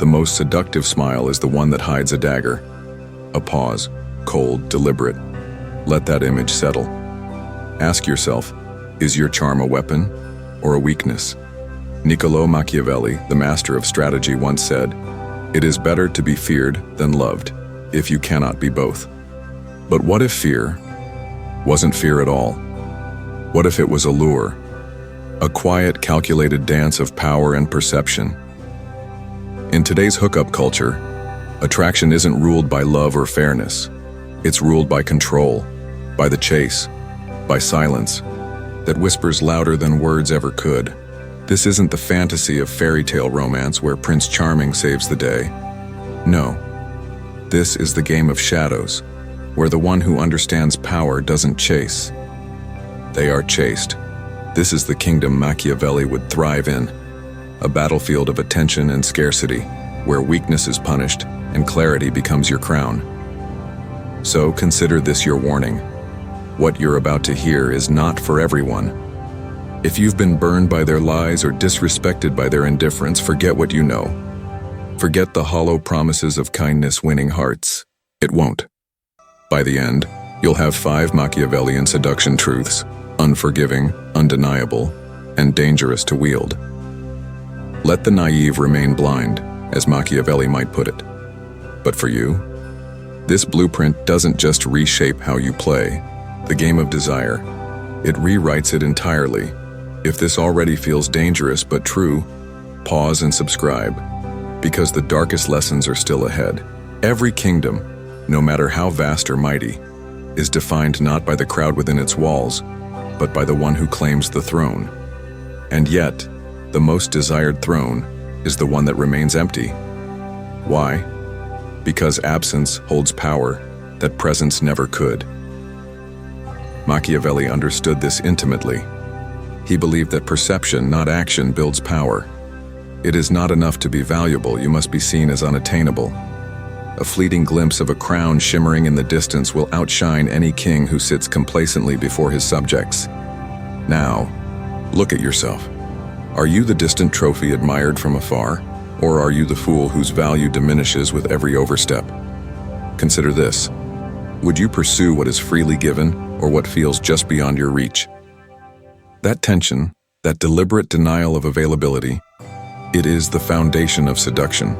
The most seductive smile is the one that hides a dagger. A pause, cold, deliberate. Let that image settle. Ask yourself, is your charm a weapon or a weakness? Niccolò Machiavelli, the master of strategy, once said, "It is better to be feared than loved, if you cannot be both." But what if fear wasn't fear at all? What if it was a lure? A quiet, calculated dance of power and perception. In today's hookup culture, attraction isn't ruled by love or fairness. It's ruled by control, by the chase, by silence that whispers louder than words ever could. This isn't the fantasy of fairy tale romance where Prince Charming saves the day. No, this is the game of shadows, where the one who understands power doesn't chase. They are chased. This is the kingdom Machiavelli would thrive in, a battlefield of attention and scarcity, where weakness is punished and clarity becomes your crown. So consider this your warning. What you're about to hear is not for everyone. If you've been burned by their lies or disrespected by their indifference, forget what you know. Forget the hollow promises of kindness winning hearts. It won't. By the end, you'll have 5 Machiavellian seduction truths, unforgiving, undeniable, and dangerous to wield. Let the naive remain blind, as Machiavelli might put it. But for you, this blueprint doesn't just reshape how you play the game of desire. It rewrites it entirely. If this already feels dangerous but true, pause and subscribe, because the darkest lessons are still ahead. Every kingdom, no matter how vast or mighty, is defined not by the crowd within its walls, but by the one who claims the throne. And yet, the most desired throne is the one that remains empty. Why? Because absence holds power that presence never could. Machiavelli understood this intimately. He believed that perception, not action, builds power. It is not enough to be valuable, you must be seen as unattainable. A fleeting glimpse of a crown shimmering in the distance will outshine any king who sits complacently before his subjects. Now, look at yourself. Are you the distant trophy admired from afar, or are you the fool whose value diminishes with every overstep? Consider this. Would you pursue what is freely given, or what feels just beyond your reach? That tension, that deliberate denial of availability, it is the foundation of seduction.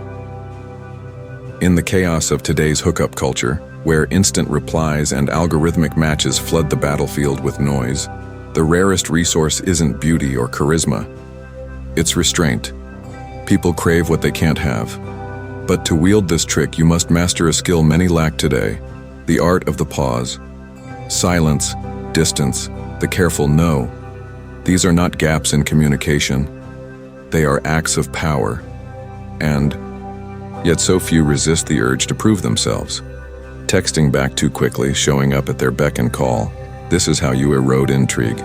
In the chaos of today's hookup culture, where instant replies and algorithmic matches flood the battlefield with noise, the rarest resource isn't beauty or charisma. It's restraint. People crave what they can't have. But to wield this trick, you must master a skill many lack today: the art of the pause. Silence, distance, the careful no. These are not gaps in communication. They are acts of power. And yet so few resist the urge to prove themselves. Texting back too quickly, showing up at their beck and call. This is how you erode intrigue.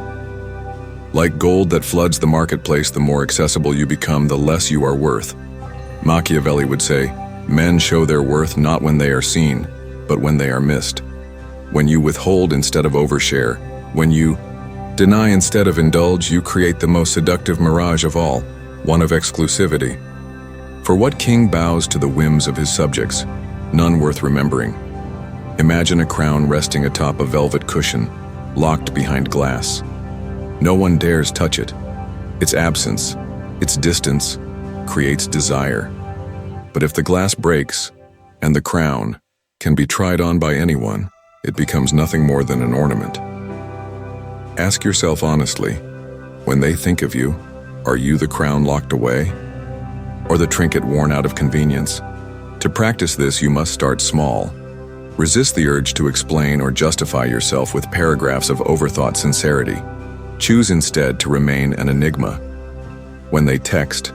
Like gold that floods the marketplace, the more accessible you become, the less you are worth. Machiavelli would say, men show their worth not when they are seen, but when they are missed. When you withhold instead of overshare, when you deny instead of indulge, you create the most seductive mirage of all, one of exclusivity. For what king bows to the whims of his subjects? None worth remembering. Imagine a crown resting atop a velvet cushion, locked behind glass. No one dares touch it. Its absence, its distance, creates desire. But if the glass breaks, and the crown can be tried on by anyone, it becomes nothing more than an ornament. Ask yourself honestly, when they think of you, are you the crown locked away, or the trinket worn out of convenience? To practice this, you must start small. Resist the urge to explain or justify yourself with paragraphs of overthought sincerity. Choose instead to remain an enigma. When they text,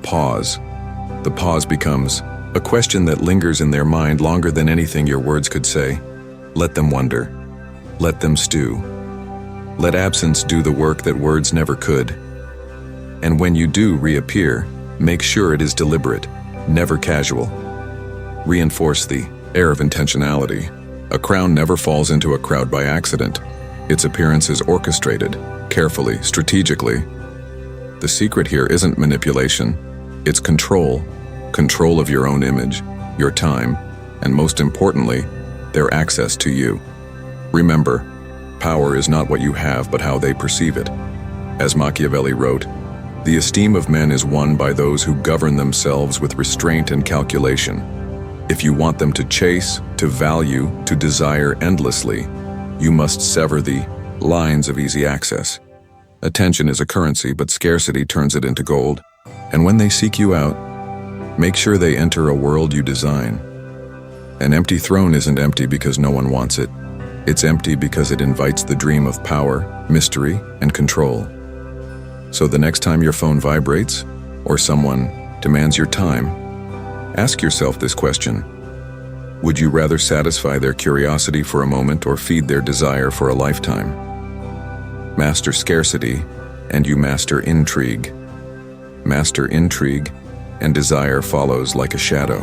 pause. The pause becomes a question that lingers in their mind longer than anything your words could say. Let them wonder. Let them stew. Let absence do the work that words never could. And when you do reappear, make sure it is deliberate, never casual. Reinforce the air of intentionality. A crown never falls into a crowd by accident. Its appearance is orchestrated, carefully, strategically. The secret here isn't manipulation, it's control. control of your own image, your time, and most importantly, their access to you. Remember, power is not what you have but how they perceive it. As Machiavelli wrote, "The esteem of men is won by those who govern themselves with restraint and calculation." If you want them to chase, to value, to desire endlessly, you must sever the lines of easy access. Attention is a currency, but scarcity turns it into gold. And when they seek you out, make sure they enter a world you design. An empty throne isn't empty because no one wants it. It's empty because it invites the dream of power, mystery, and control. So the next time your phone vibrates, or someone demands your time, ask yourself this question: would you rather satisfy their curiosity for a moment or feed their desire for a lifetime? Master scarcity, and you master intrigue. Master intrigue, and desire follows like a shadow.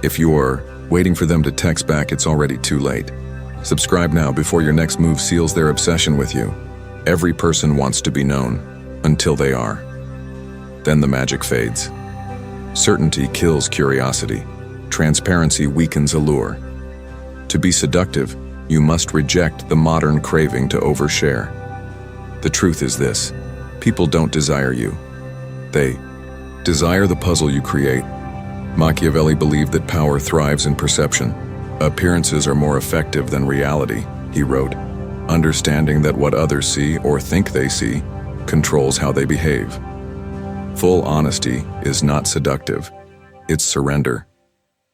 If you're waiting for them to text back, it's already too late. Subscribe now before your next move seals their obsession with you. Every person wants to be known, until they are. Then the magic fades. Certainty kills curiosity. Transparency weakens allure. To be seductive, you must reject the modern craving to overshare. The truth is this: people don't desire you. They desire the puzzle you create. Machiavelli believed that power thrives in perception. Appearances are more effective than reality, he wrote. Understanding that what others see or think they see controls how they behave. Full honesty is not seductive, it's surrender.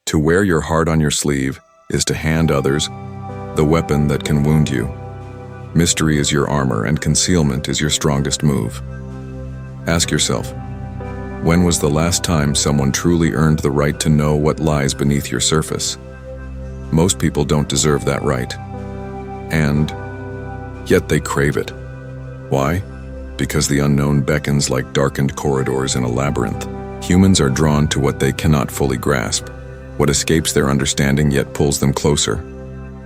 To wear your heart on your sleeve is to hand others the weapon that can wound you. Mystery is your armor and concealment is your strongest move. Ask yourself, when was the last time someone truly earned the right to know what lies beneath your surface? Most people don't deserve that right. And yet they crave it. Why? Because the unknown beckons like darkened corridors in a labyrinth. Humans are drawn to what they cannot fully grasp, what escapes their understanding yet pulls them closer.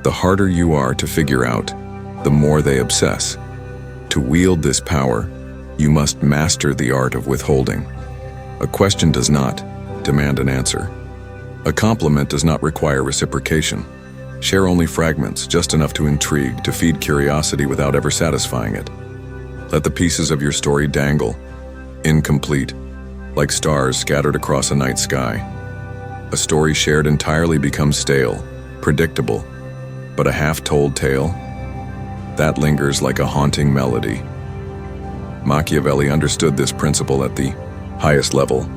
The harder you are to figure out, the more they obsess. To wield this power, you must master the art of withholding. A question does not demand an answer. A compliment does not require reciprocation. Share only fragments, just enough to intrigue, to feed curiosity without ever satisfying it. Let the pieces of your story dangle, incomplete, like stars scattered across a night sky. A story shared entirely becomes stale, predictable, but a half-told tale, that lingers like a haunting melody. Machiavelli understood this principle at the highest level.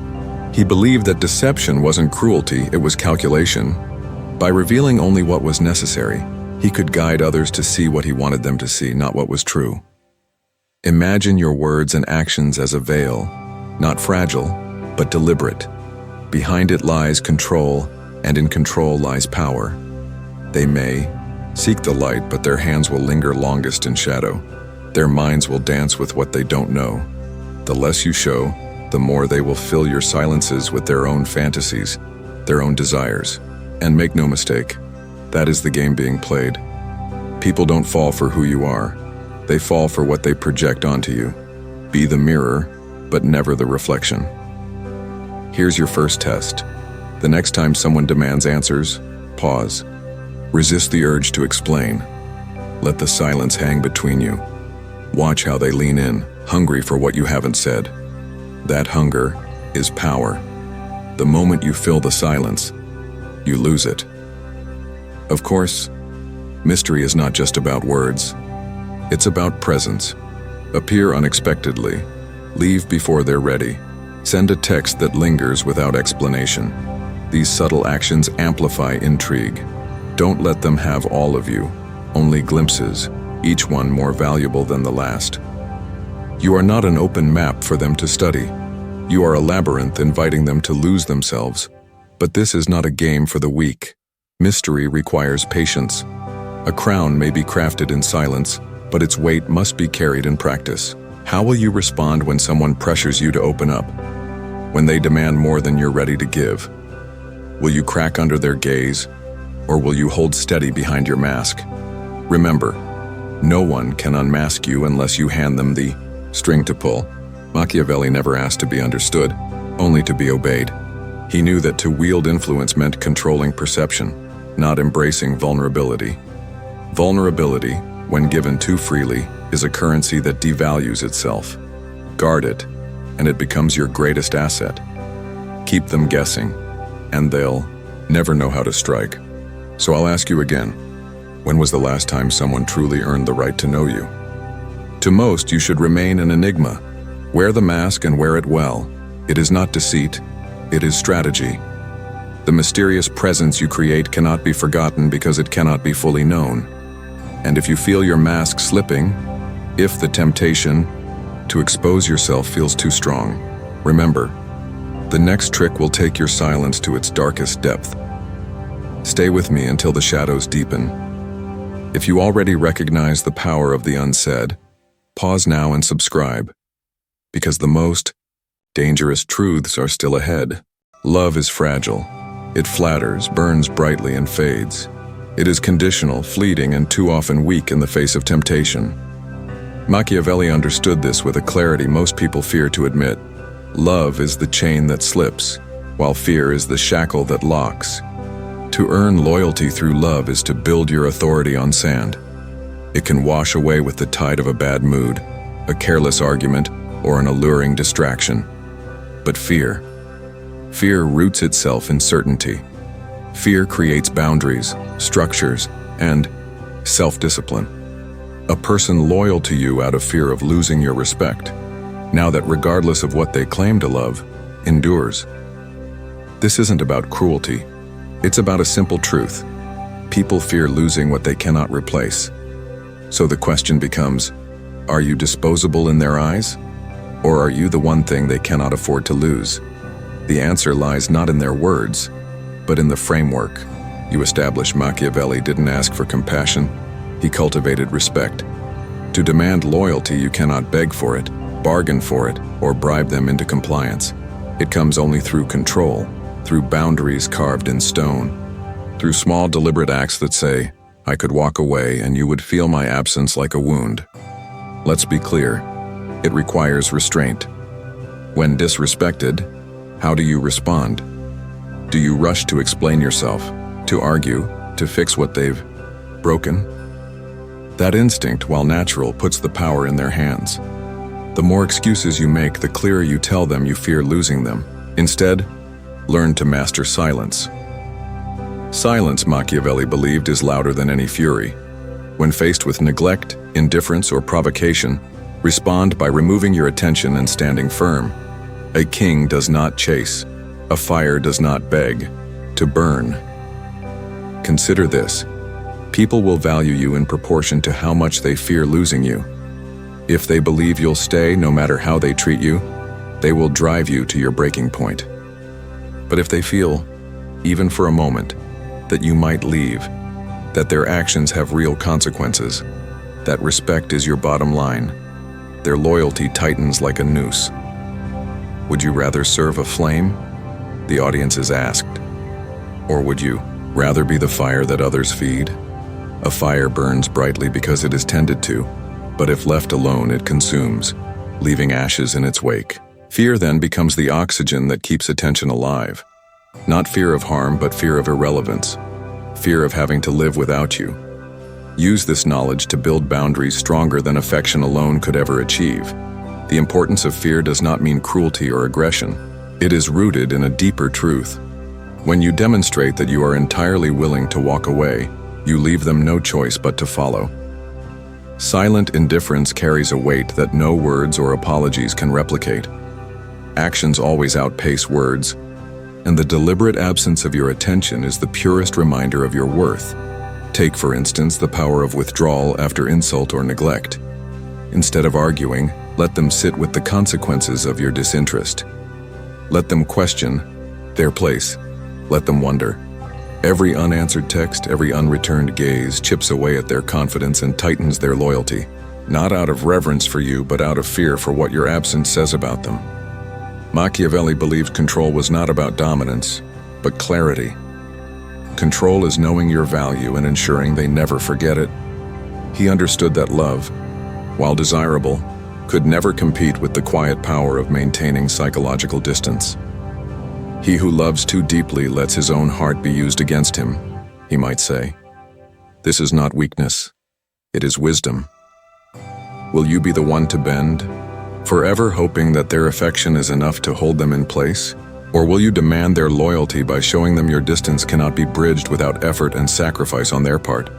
He believed that deception wasn't cruelty, it was calculation. By revealing only what was necessary, he could guide others to see what he wanted them to see, not what was true. Imagine your words and actions as a veil, not fragile, but deliberate. Behind it lies control, and in control lies power. They may seek the light, but their hands will linger longest in shadow. Their minds will dance with what they don't know. The less you show, the more they will fill your silences with their own fantasies, their own desires. And make no mistake, that is the game being played. People don't fall for who you are. They fall for what they project onto you. Be the mirror, but never the reflection. Here's your first test. The next time someone demands answers, pause. Resist the urge to explain. Let the silence hang between you. Watch how they lean in, hungry for what you haven't said. That hunger is power. The moment you fill the silence, you lose it. Of course, mystery is not just about words. It's about presence. Appear unexpectedly. Leave before they're ready. Send a text that lingers without explanation. These subtle actions amplify intrigue. Don't let them have all of you, only glimpses, each one more valuable than the last. You are not an open map for them to study. You are a labyrinth inviting them to lose themselves. But this is not a game for the weak. Mystery requires patience. A crown may be crafted in silence, but its weight must be carried in practice. How will you respond when someone pressures you to open up? When they demand more than you're ready to give? Will you crack under their gaze, or will you hold steady behind your mask? Remember, no one can unmask you unless you hand them the string to pull. Machiavelli never asked to be understood. only to be obeyed. He knew that to wield influence meant controlling perception, not embracing vulnerability. Vulnerability, when given too freely, is a currency that devalues itself. Guard it, and it becomes your greatest asset. Keep them guessing, and they'll never know how to strike. So I'll ask you again, when was the last time someone truly earned the right to know you? To most, you should remain an enigma. Wear the mask and wear it well. It is not deceit, it is strategy. The mysterious presence you create cannot be forgotten because it cannot be fully known. And if you feel your mask slipping, if the temptation to expose yourself feels too strong, remember, the next trick will take your silence to its darkest depth. Stay with me until the shadows deepen. If you already recognize the power of the unsaid, pause now and subscribe, because the most dangerous truths are still ahead. Love is fragile. It flatters, burns brightly, and fades. It is conditional, fleeting, and too often weak in the face of temptation. Machiavelli understood this with a clarity most people fear to admit. Love is the chain that slips, while fear is the shackle that locks. To earn loyalty through love is to build your authority on sand. It can wash away with the tide of a bad mood, a careless argument, or an alluring distraction. But fear roots itself in certainty. Fear creates boundaries, structures, and self-discipline. A person loyal to you out of fear of losing your respect, now that regardless of what they claim to love, endures. This isn't about cruelty. It's about a simple truth. People fear losing what they cannot replace. So the question becomes, are you disposable in their eyes? Or are you the one thing they cannot afford to lose? The answer lies not in their words, but in the framework you establish. Machiavelli didn't ask for compassion, he cultivated respect. To demand loyalty, you cannot beg for it, bargain for it, or bribe them into compliance. It comes only through control, through boundaries carved in stone, through small deliberate acts that say, I could walk away and you would feel my absence like a wound. Let's be clear, it requires restraint. When disrespected, how do you respond? Do you rush to explain yourself, to argue, to fix what they've broken? That instinct, while natural, puts the power in their hands. The more excuses you make, the clearer you tell them you fear losing them. Instead, learn to master silence. Silence, Machiavelli believed, is louder than any fury. When faced with neglect, indifference, or provocation, respond by removing your attention and standing firm. A king does not chase. A fire does not beg to burn. Consider this. People will value you in proportion to how much they fear losing you. If they believe you'll stay no matter how they treat you, they will drive you to your breaking point. But if they feel, even for a moment, that you might leave, that their actions have real consequences, that respect is your bottom line, their loyalty tightens like a noose. Would you rather serve a flame? The audience is asked. Or would you rather be the fire that others feed? A fire burns brightly because it is tended to, but if left alone, it consumes, leaving ashes in its wake. Fear then becomes the oxygen that keeps attention alive. Not fear of harm, but fear of irrelevance. Fear of having to live without you. Use this knowledge to build boundaries stronger than affection alone could ever achieve. The importance of fear does not mean cruelty or aggression. It is rooted in a deeper truth. When you demonstrate that you are entirely willing to walk away, you leave them no choice but to follow. Silent indifference carries a weight that no words or apologies can replicate. Actions always outpace words, and the deliberate absence of your attention is the purest reminder of your worth. Take, for instance, the power of withdrawal after insult or neglect. Instead of arguing, let them sit with the consequences of your disinterest. Let them question their place. Let them wonder. Every unanswered text, every unreturned gaze chips away at their confidence and tightens their loyalty, not out of reverence for you, but out of fear for what your absence says about them. Machiavelli believed control was not about dominance, but clarity. Control is knowing your value and ensuring they never forget it. He understood that love, while desirable, could never compete with the quiet power of maintaining psychological distance. He who loves too deeply lets his own heart be used against him, he might say. This is not weakness, it is wisdom. Will you be the one to bend, forever hoping that their affection is enough to hold them in place? Or will you demand their loyalty by showing them your distance cannot be bridged without effort and sacrifice on their part?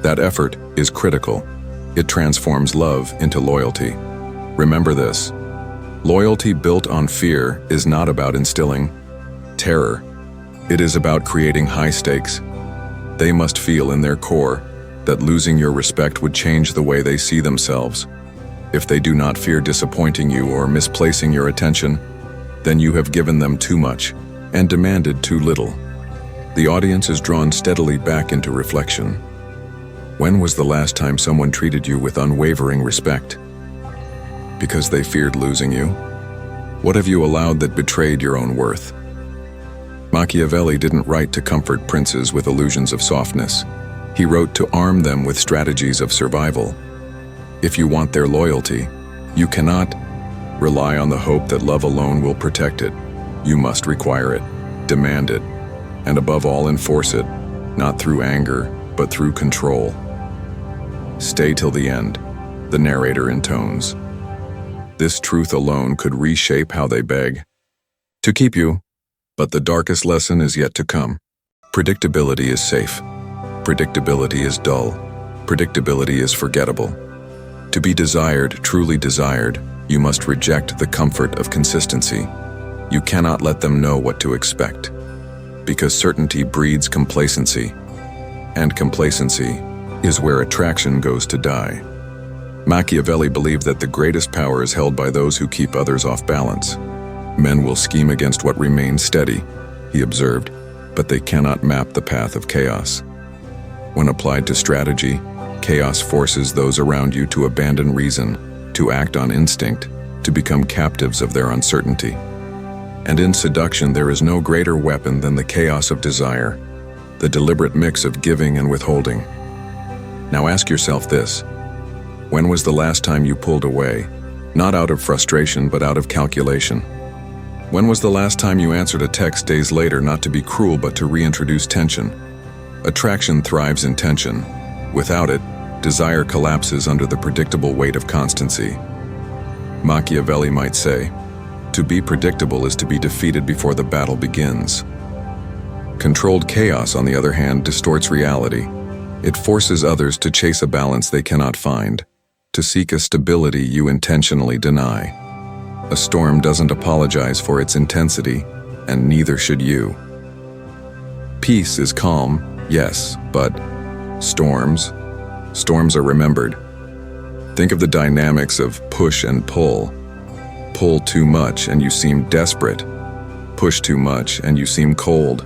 That effort is critical. It transforms love into loyalty. Remember this. Loyalty built on fear is not about instilling terror. It is about creating high stakes. They must feel in their core that losing your respect would change the way they see themselves. If they do not fear disappointing you or misplacing your attention, then you have given them too much and demanded too little. The audience is drawn steadily back into reflection. When was the last time someone treated you with unwavering respect? Because they feared losing you? What have you allowed that betrayed your own worth? Machiavelli didn't write to comfort princes with illusions of softness. He wrote to arm them with strategies of survival. If you want their loyalty, you cannot rely on the hope that love alone will protect it. You must require it, demand it, and above all enforce it, not through anger, but through control. Stay till the end, the narrator intones. This truth alone could reshape how they beg to keep you, but the darkest lesson is yet to come. Predictability is safe. Predictability is dull. Predictability is forgettable. To be desired, truly desired, you must reject the comfort of consistency. You cannot let them know what to expect, because certainty breeds complacency, and complacency is where attraction goes to die. Machiavelli believed that the greatest power is held by those who keep others off balance. Men will scheme against what remains steady, he observed, but they cannot map the path of chaos. When applied to strategy, chaos forces those around you to abandon reason, to act on instinct, to become captives of their uncertainty. And in seduction there is no greater weapon than the chaos of desire, the deliberate mix of giving and withholding. Now ask yourself this. When was the last time you pulled away, not out of frustration but out of calculation? When was the last time you answered a text days later not to be cruel but to reintroduce tension? Attraction thrives in tension. Without it, desire collapses under the predictable weight of constancy. Machiavelli might say, to be predictable is to be defeated before the battle begins. Controlled chaos, on the other hand, distorts reality. It forces others to chase a balance they cannot find, to seek a stability you intentionally deny. A storm doesn't apologize for its intensity, and neither should you. Peace is calm, yes, but storms are remembered. Think of the dynamics of push and pull. Pull too much and you seem desperate. Push too much and you seem cold.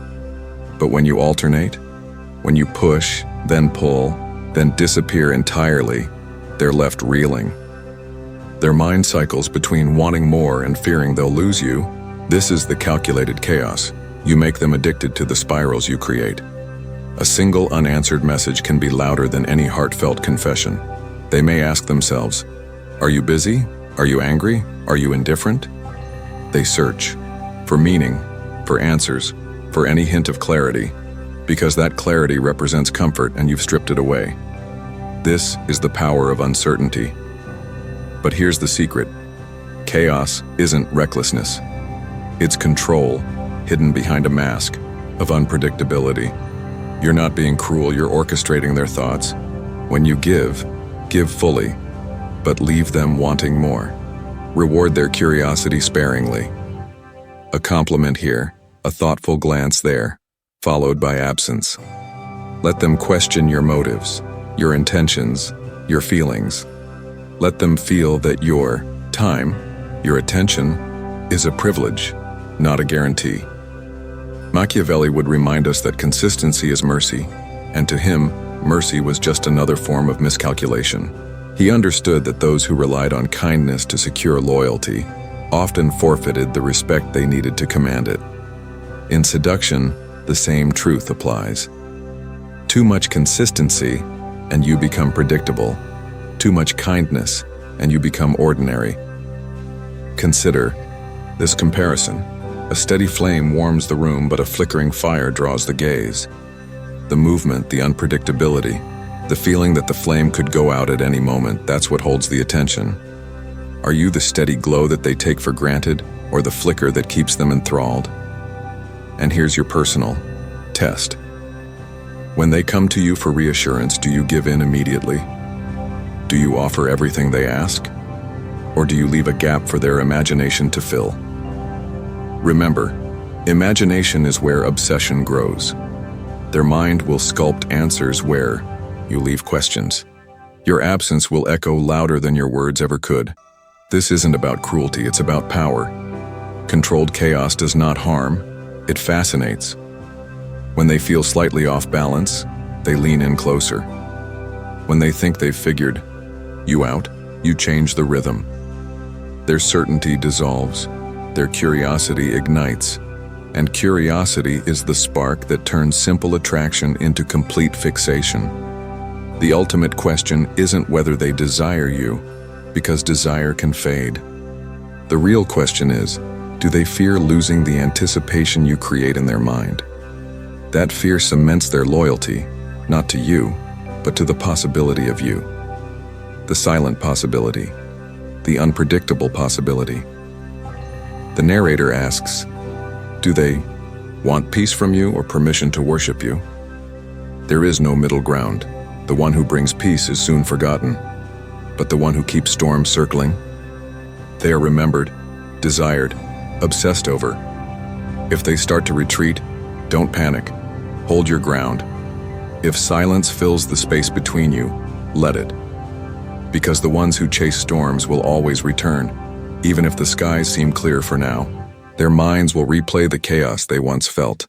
But when you alternate, when you push, then pull, then disappear entirely, they're left reeling. Their mind cycles between wanting more and fearing they'll lose you. This is the calculated chaos. You make them addicted to the spirals you create. A single unanswered message can be louder than any heartfelt confession. They may ask themselves, are you busy? Are you angry? Are you indifferent? They search for meaning, for answers, for any hint of clarity, because that clarity represents comfort and you've stripped it away. This is the power of uncertainty. But here's the secret. Chaos isn't recklessness. It's control, hidden behind a mask of unpredictability. You're not being cruel, you're orchestrating their thoughts. When you give fully, but leave them wanting more. Reward their curiosity sparingly. A compliment here, a thoughtful glance there, followed by absence. Let them question your motives, your intentions, your feelings. Let them feel that your time, your attention, is a privilege, not a guarantee. Machiavelli would remind us that consistency is mercy, and to him, mercy was just another form of miscalculation. He understood that those who relied on kindness to secure loyalty often forfeited the respect they needed to command it. In seduction, the same truth applies. Too much consistency, and you become predictable. Too much kindness, and you become ordinary. Consider this comparison. A steady flame warms the room, but a flickering fire draws the gaze. The movement, the unpredictability, the feeling that the flame could go out at any moment, that's what holds the attention. Are you the steady glow that they take for granted, or the flicker that keeps them enthralled? And here's your personal test. When they come to you for reassurance, do you give in immediately? Do you offer everything they ask? Or do you leave a gap for their imagination to fill? Remember, imagination is where obsession grows. Their mind will sculpt answers where you leave questions. Your absence will echo louder than your words ever could. This isn't about cruelty, it's about power. Controlled chaos does not harm, it fascinates. When they feel slightly off balance, they lean in closer. When they think they've figured you out, you change the rhythm. Their certainty dissolves, their curiosity ignites, and curiosity is the spark that turns simple attraction into complete fixation. The ultimate question isn't whether they desire you, because desire can fade. The real question is, do they fear losing the anticipation you create in their mind? That fear cements their loyalty, not to you, but to the possibility of you. The silent possibility, the unpredictable possibility. The narrator asks, do they want peace from you or permission to worship you? There is no middle ground. The one who brings peace is soon forgotten, but the one who keeps storms circling, they are remembered, desired, obsessed over. If they start to retreat, don't panic. Hold your ground. If silence fills the space between you, let it. Because the ones who chase storms will always return, even if the skies seem clear for now. Their minds will replay the chaos they once felt,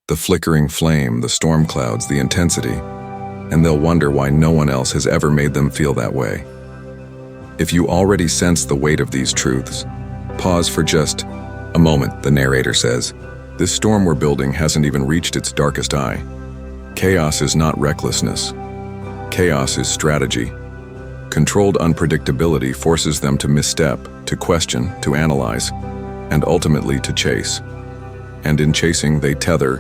the flickering flame, the storm clouds, the intensity, and they'll wonder why no one else has ever made them feel that way. If you already sense the weight of these truths, pause for just a moment, the narrator says. This storm we're building hasn't even reached its darkest eye. Chaos is not recklessness. Chaos is strategy. Controlled unpredictability forces them to misstep, to question, to analyze, and ultimately to chase. And in chasing, they tether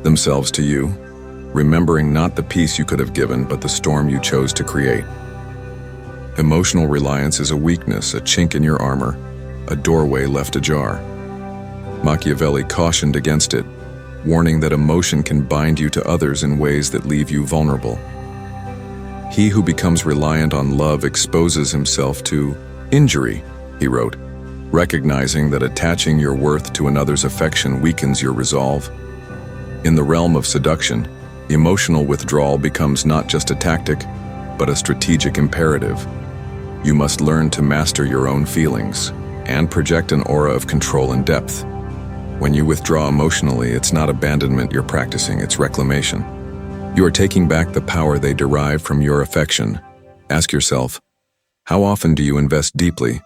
themselves to you, remembering not the peace you could have given, but the storm you chose to create. Emotional reliance is a weakness, a chink in your armor, a doorway left ajar. Machiavelli cautioned against it, warning that emotion can bind you to others in ways that leave you vulnerable. He who becomes reliant on love exposes himself to injury, he wrote, recognizing that attaching your worth to another's affection weakens your resolve. In the realm of seduction, emotional withdrawal becomes not just a tactic, but a strategic imperative. You must learn to master your own feelings and project an aura of control and depth. When you withdraw emotionally, it's not abandonment you're practicing, it's reclamation. You are taking back the power they derive from your affection. Ask yourself, how often do you invest deeply,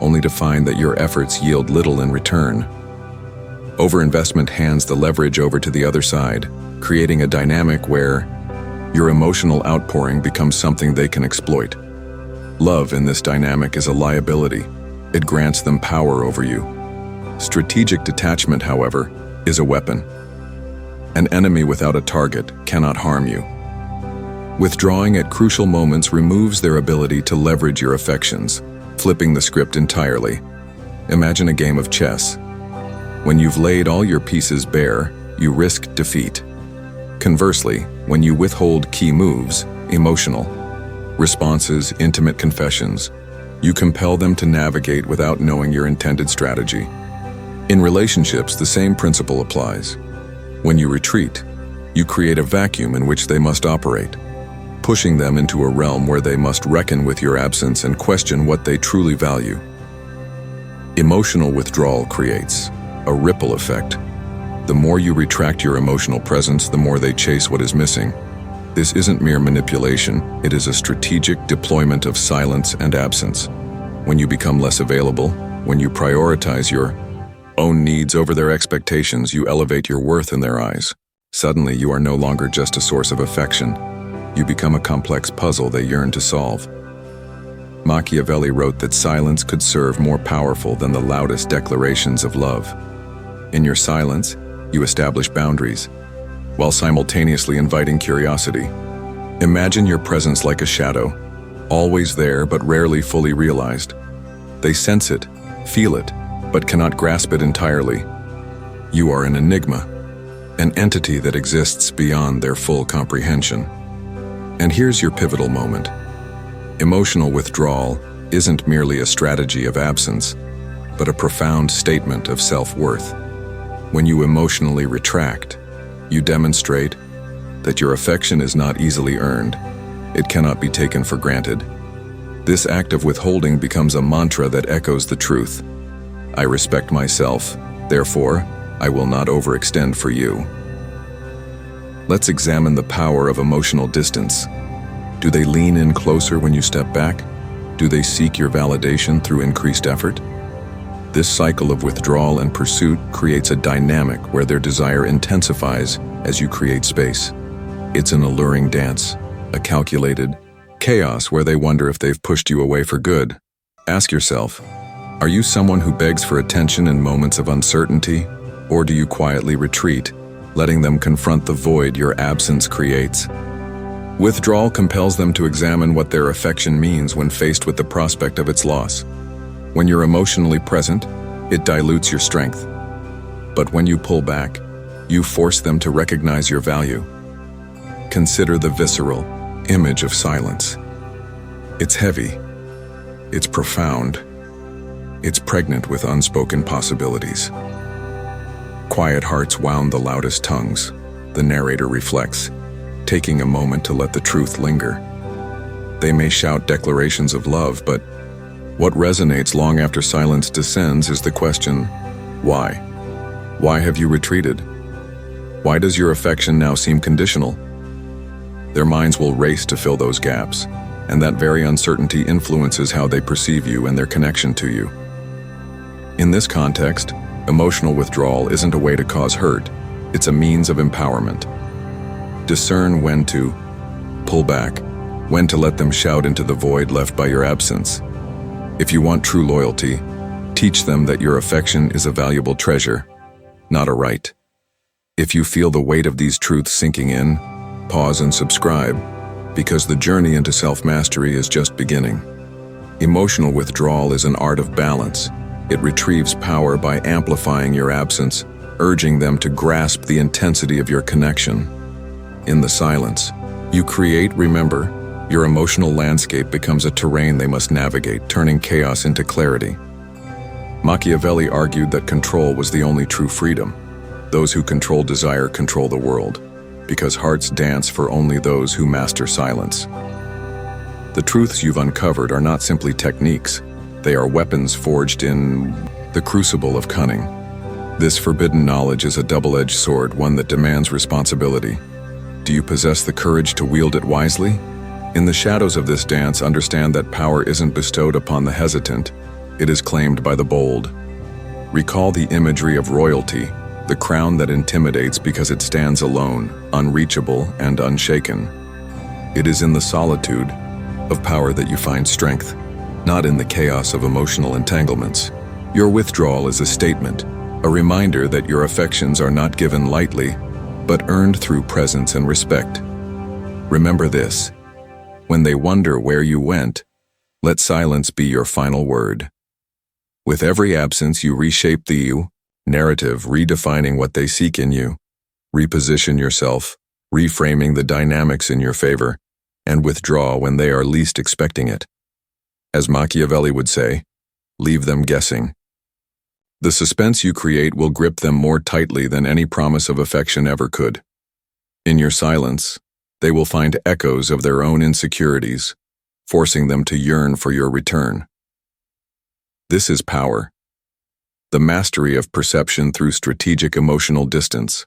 only to find that your efforts yield little in return? Overinvestment hands the leverage over to the other side, creating a dynamic where your emotional outpouring becomes something they can exploit. Love in this dynamic is a liability. It grants them power over you. Strategic detachment, however, is a weapon. An enemy without a target cannot harm you. Withdrawing at crucial moments removes their ability to leverage your affections, flipping the script entirely. Imagine a game of chess. When you've laid all your pieces bare, you risk defeat. Conversely, when you withhold key moves, emotional responses, intimate confessions, you compel them to navigate without knowing your intended strategy. In relationships, the same principle applies. When you retreat, you create a vacuum in which they must operate, pushing them into a realm where they must reckon with your absence and question what they truly value. Emotional withdrawal creates a ripple effect. The more you retract your emotional presence, the more they chase what is missing. This isn't mere manipulation, it is a strategic deployment of silence and absence. When you become less available, when you prioritize your own needs over their expectations, you elevate your worth in their eyes. Suddenly, you are no longer just a source of affection. You become a complex puzzle they yearn to solve. Machiavelli wrote that silence could serve more powerful than the loudest declarations of love. In your silence, you establish boundaries, while simultaneously inviting curiosity. Imagine your presence like a shadow, always there but rarely fully realized. They sense it, feel it, but cannot grasp it entirely. You are an enigma, an entity that exists beyond their full comprehension. And here's your pivotal moment. Emotional withdrawal isn't merely a strategy of absence, but a profound statement of self-worth. When you emotionally retract, you demonstrate that your affection is not easily earned. It cannot be taken for granted. This act of withholding becomes a mantra that echoes the truth. I respect myself, therefore, I will not overextend for you. Let's examine the power of emotional distance. Do they lean in closer when you step back? Do they seek your validation through increased effort? This cycle of withdrawal and pursuit creates a dynamic where their desire intensifies as you create space. It's an alluring dance, a calculated chaos where they wonder if they've pushed you away for good. Ask yourself, are you someone who begs for attention in moments of uncertainty, or do you quietly retreat, letting them confront the void your absence creates? Withdrawal compels them to examine what their affection means when faced with the prospect of its loss. When you're emotionally present, it dilutes your strength. But when you pull back, you force them to recognize your value. Consider the visceral image of silence. It's heavy. It's profound. It's pregnant with unspoken possibilities. Quiet hearts wound the loudest tongues, the narrator reflects, taking a moment to let the truth linger. They may shout declarations of love, but what resonates long after silence descends is the question, why? Why have you retreated? Why does your affection now seem conditional? Their minds will race to fill those gaps, and that very uncertainty influences how they perceive you and their connection to you. In this context, emotional withdrawal isn't a way to cause hurt, it's a means of empowerment. Discern when to pull back, when to let them shout into the void left by your absence. If you want true loyalty, teach them that your affection is a valuable treasure, not a right. If you feel the weight of these truths sinking in, pause and subscribe, because the journey into self-mastery is just beginning. Emotional withdrawal is an art of balance. It retrieves power by amplifying your absence, urging them to grasp the intensity of your connection. In the silence you create, remember, your emotional landscape becomes a terrain they must navigate, turning chaos into clarity. Machiavelli argued that control was the only true freedom. Those who control desire control the world, because hearts dance for only those who master silence. The truths you've uncovered are not simply techniques. They are weapons forged in the crucible of cunning. This forbidden knowledge is a double-edged sword, one that demands responsibility. Do you possess the courage to wield it wisely? In the shadows of this dance, understand that power isn't bestowed upon the hesitant, it is claimed by the bold. Recall the imagery of royalty, the crown that intimidates because it stands alone, unreachable and unshaken. It is in the solitude of power that you find strength, not in the chaos of emotional entanglements. Your withdrawal is a statement, a reminder that your affections are not given lightly, but earned through presence and respect. Remember this: when they wonder where you went, let silence be your final word. With every absence, you reshape the you narrative, redefining what they seek in you. Reposition yourself, reframing the dynamics in your favor, and withdraw when they are least expecting it. As Machiavelli would say, leave them guessing. The suspense you create will grip them more tightly than any promise of affection ever could. In your silence, they will find echoes of their own insecurities, forcing them to yearn for your return. This is power, the mastery of perception through strategic emotional distance.